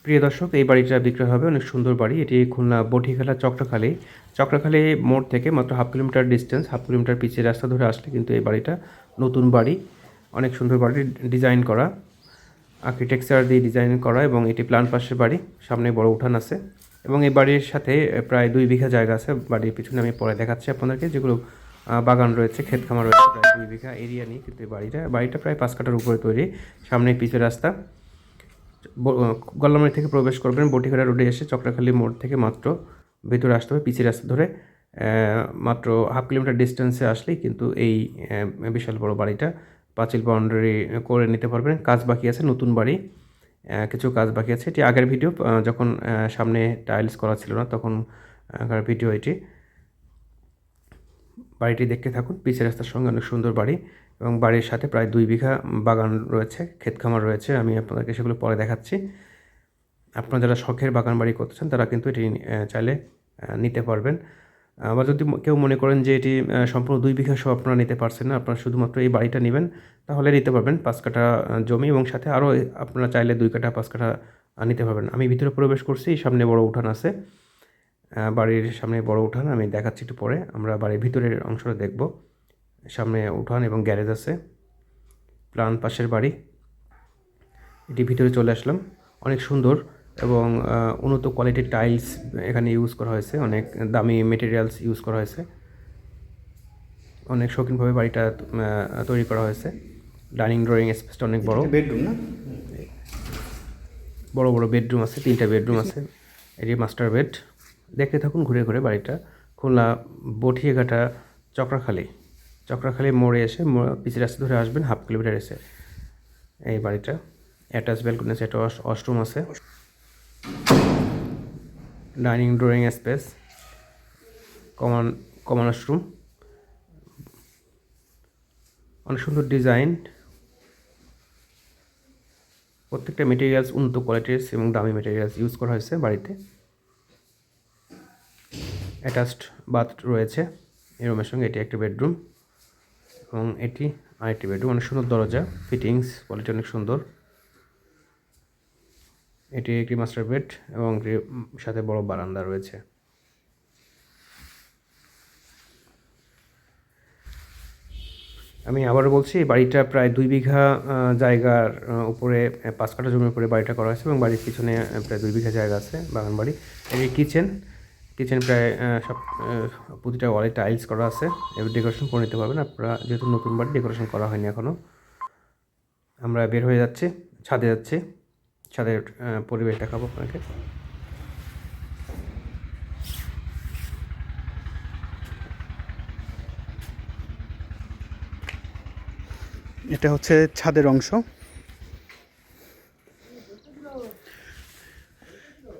প্রিয় দর্শক, এই বাড়িটা বিক্রয় হবে। অনেক সুন্দর বাড়ি। এটি খুলনা বটিখালা চক্রাখালী মোড় থেকে মাত্র half kilometre distance. Half kilometre পিছিয়ে রাস্তা ধরে আসলে কিন্তু এই বাড়িটা নতুন বাড়ি। অনেক সুন্দর বাড়ি, ডিজাইন করা, আর্কিটেকচার দিয়ে ডিজাইন করা, এবং এটি প্ল্যান পাশের বাড়ি। সামনে বড় উঠান আছে এবং এই বাড়ির সাথে প্রায় 2 বিঘা জায়গা আছে। বাড়ির পিছনে আমি পরে দেখাচ্ছি আপনাদেরকে, যেগুলো বাগান রয়েছে, ক্ষেত খামার রয়েছে। প্রায় 2 বিঘা এরিয়া নিয়ে কিন্তু এই বাড়িটা প্রায় 5 কাঠার উপরে তৈরি। সামনে পিচের রাস্তা। গল্লামারি থেকে প্রবেশ করবেন, বটিখালা রোডে এসে চক্রাখালী মোড় থেকে মাত্র ভেতরে আসতে হবে পিচের রাস্তা ধরে। মাত্র হাফ কিলোমিটার ডিস্টেন্সে আসলেই কিন্তু এই বিশাল বড় বাড়িটা পাঁচিল বাউন্ডারি করে নিতে পারবেন। কাজ বাকি আছে, নতুন বাড়ি, কিছু কাজ বাকি আছে। এটি আগের ভিডিও, যখন সামনে টাইলস করা ছিল না তখন আগের ভিডিও এটি। বাড়িটি দেখতে থাকুন। পিচের রাস্তার সঙ্গে অনেক সুন্দর বাড়ি এবং বাড়ির সাথে প্রায় 2 বিঘা বাগান রয়েছে, ক্ষেত খামার রয়েছে। আমি আপনাদেরকে সেগুলো পরে দেখাচ্ছি। আপনারা যারা শখের বাগান বাড়ি করতে চান তারা কিন্তু এটি চাইলে নিতে পারবেন। আবার যদি কেউ মনে করেন যে এটি সম্পূর্ণ 2 বিঘা সহ আপনারা নিতে পারছেন না, আপনারা শুধুমাত্র এই বাড়িটা নেবেন, তাহলে নিতে পারবেন 5 কাঠা জমি এবং সাথে আরও আপনারা চাইলে 2 কাঠা 5 কাঠা নিতে পারবেন। আমি ভিতরে প্রবেশ করছি, সামনে বড় উঠান আছে। বাড়ির সামনে বড় উঠান আমি দেখাচ্ছি একটু পরে। আমরা বাড়ির ভিতরের অংশটা দেখব। সামনে উঠান এবং গ্যারেজ আছে। প্ল্যান পাশের বাড়ি। এটি ভিতরে চলে আসলাম। অনেক সুন্দর এবং উন্নত কোয়ালিটির টাইলস এখানে ইউজ করা হয়েছে। অনেক দামি মেটেরিয়ালস ইউজ করা হয়েছে। অনেক শৌখিনভাবে বাড়িটা তৈরি করা হয়েছে। ডাইনিং ড্রয়িং স্পেসটা অনেক বড়। বেডরুম না, বড় বড় বেডরুম আছে, 3টা বেডরুম আছে। এটি মাস্টার বেড। দেখতে থাকুন ঘুরে ঘুরে বাড়িটা। খুলনা বটিয়াঘাটা চক্রাখালী মোড়ে এসে পিচের রাস্তা ধরে আসবেন, হাফ কিলোমিটার এসে এই বাড়িটা। অ্যাটাচ ব্যালকনি আছে, একটা ওয়াশরুম আছে, dining drawing space, common washroom. অনেক সুন্দর ডিজাইন। প্রত্যেকটা মেটেরিয়ালস উন্নত কোয়ালিটির এবং দামি মেটেরিয়ালস ইউজ করা হয়েছে বাড়িতে। অ্যাটাচড বাথ রয়েছে এই রুমের সঙ্গে। এটি একটা বেডরুম এবং এটি আরেকটি বেডরুম। অনেক সুন্দর দরজা, ফিটিংস কোয়ালিটি অনেক সুন্দর। এটি একটি মাস্টার বেড এবং সাথে বড় বারান্দা রয়েছে। আমি আবারও বলছি, বাড়িটা প্রায় 2 বিঘা জায়গার উপরে, 5 কাঠা জমির উপরে বাড়িটা করা হয়েছে এবং বাড়ির পিছনে প্রায় 2 বিঘা জায়গা আছে, বাগান বাড়ি। এই কিচেন প্রায় সব প্রতিটা ওয়ালে টাইলস করা আছে। এবার ডেকোরেশন করে নিতে পারবেন আপনারা, যেহেতু নতুন বাড়ি, ডেকোরেশন করা হয়নি এখনও। আমরা বের হয়ে যাচ্ছি, ছাদে যাচ্ছি। ছাদের পরিবেশ দেখাবো আপনাকে। এটা হচ্ছে ছাদের অংশ।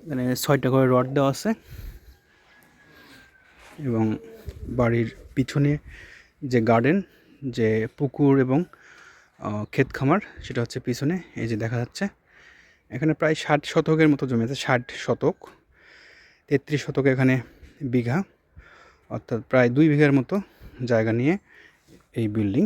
এখানে 6টা করে রড দেওয়া আছে এবং বাড়ির পিছনে যে গার্ডেন, যে পুকুর এবং ক্ষেত খামার, সেটা হচ্ছে পিছনে। এই যে দেখা যাচ্ছে এখানে প্রায় 60 শতকের মতো জমি আছে। 60 শতক, 33 শতক এখানে বিঘা, অর্থাৎ প্রায় 2 বিঘার মতো জায়গা নিয়ে এই বিল্ডিং।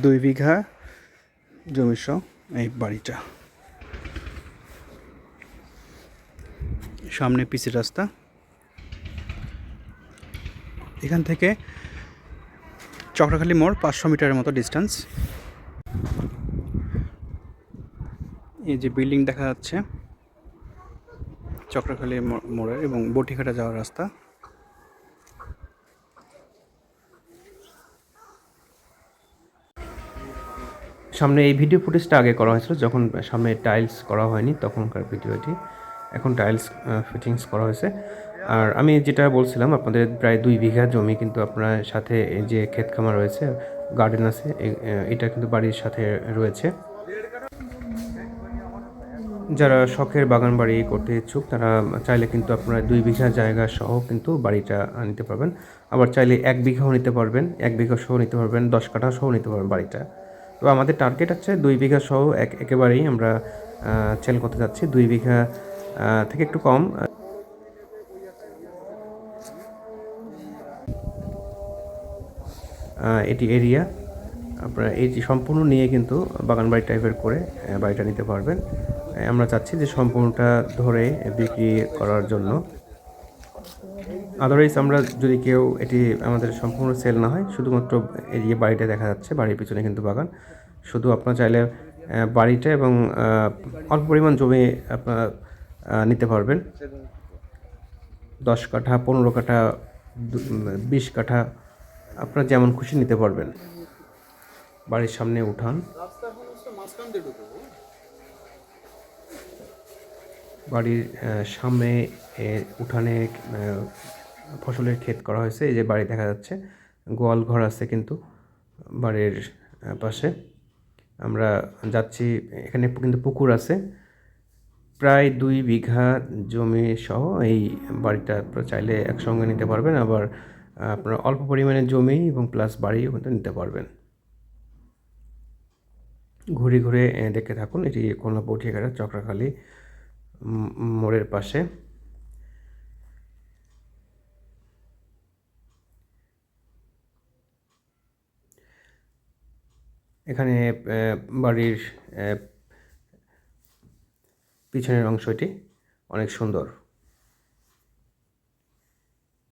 দুই বিঘা জমি সহ এই বাড়িটা। সামনে পিচের রাস্তা। এখান থেকে চক্রাখালী মোড় 500 মিটারের মতো ডিস্টেন্স। এই যে বিল্ডিং দেখা যাচ্ছে চক্রাখালী মোড়ের এবং বটিঘাটা যাওয়ার রাস্তা। সামনে এই ভিডিও ফুটেজটা আগে করা হয়েছিল, যখন সামনে টাইলস করা হয়নি তখনকার ভিডিও এটি। এখন টাইলস ফিটিংস করা হয়েছে। আর আমি যেটা বলছিলাম আপনাদের, প্রায় 2 বিঘা জমি কিন্তু আপনার সাথে এই যে ক্ষেত খামার রয়েছে, গার্ডেন আছে, এটা কিন্তু বাড়ির সাথে রয়েছে। যারা শখের বাগান বাড়ি করতে ইচ্ছুক তারা চাইলে কিন্তু আপনারা 2 বিঘা জায়গা সহ কিন্তু বাড়িটা নিতে পারবেন। আবার চাইলে 1 বিঘাও নিতে পারবেন, 1 বিঘা সহ নিতে পারবেন, 10 কাঠা সহ নিতে পারবেন বাড়িটা। তো আমাদের টার্গেট হচ্ছে 2 বিঘা সহ একেবারেই আমরা সেল করতে যাচ্ছি। 2 বিঘা থেকে একটু কম। এটি এরিয়া। আপনারা এটি সম্পূর্ণ নিয়ে কিন্তু বাগান বাড়ি টাইপের করে বাড়িটা নিতে পারবেন। আমরা চাচ্ছি যে সম্পূর্ণটা ধরে বিক্রি করার জন্য। আদারওয়াইজ আমরা যদি কেউ এটি আমাদের সম্পূর্ণ সেল না হয়, শুধুমাত্র এই যে বাড়িটা দেখা যাচ্ছে, বাড়ির পিছনে কিন্তু বাগান, শুধু আপনারা চাইলে বাড়িটা এবং অল্প পরিমাণ জমি আপনারা নিতে পারবেন। 10 কাঠা, 15 কাঠা, 20 কাঠা, আপনারা যেমন খুশি নিতে পারবেন। বাড়ির সামনে উঠান, বাড়ির সামনে উঠানে ফসলের ক্ষেত করা হয়েছে। এই যে বাড়ি দেখা যাচ্ছে, গোয়াল ঘর আছে কিন্তু বাড়ির পাশে। আমরা যাচ্ছি, এখানে কিন্তু পুকুর আছে, প্রায় 2 বিঘা জমি সহ এই বাড়িটা আপনারা চাইলে একসঙ্গে নিতে পারবেন। আবার আপনারা অল্প পরিমাণে জমি এবং প্লাস বাড়িও কিন্তু নিতে পারবেন। ঘুরে ঘুরে দেখতে থাকুন। এটি খুলনা পটিয়াঘাটা চক্রাখালী মোড়ের পাশে। এখানে বাড়ির পিছনের অংশটি অনেক সুন্দর।